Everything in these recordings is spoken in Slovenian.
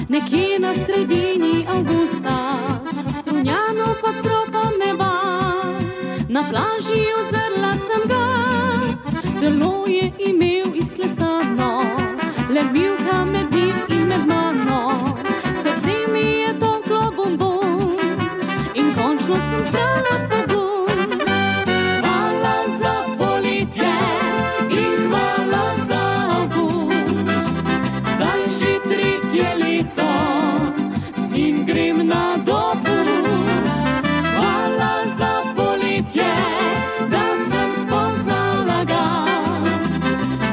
Nekje na sredini avgusta, strunjano pod stropom neba, na plaži ozrla sem ga, telo je imel izklesano, le mivka med njim in med mano, srce mi je tolklo bombon in končno sem zbrala pogum. Hvala za poletje in hvala za avgust, zdaj že tretje leto, z njim grem na dopust. Hvala za poletje, da sem spoznala ga,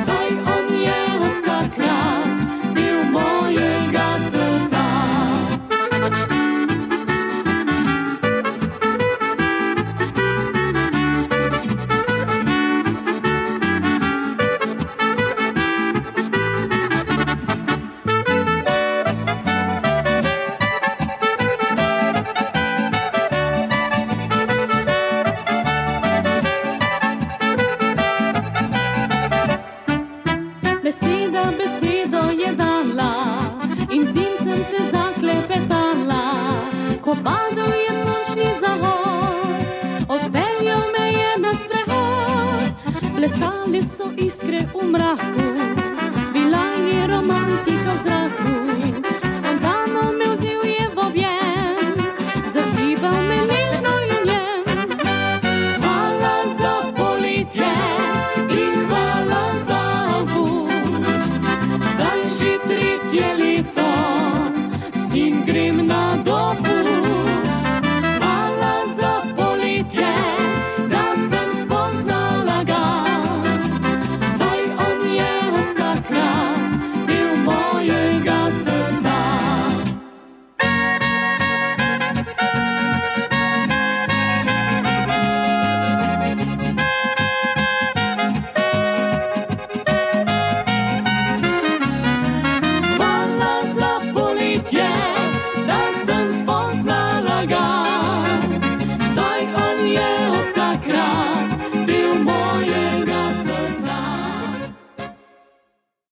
saj on je od takrat del mojega srca. Beseda besedo je dala in z njim sem se zaklepetala, ko padal je sončni zahod, odpeljal me je na sprehod. Plesali so iskre v mraku, bila je romantika v zraku.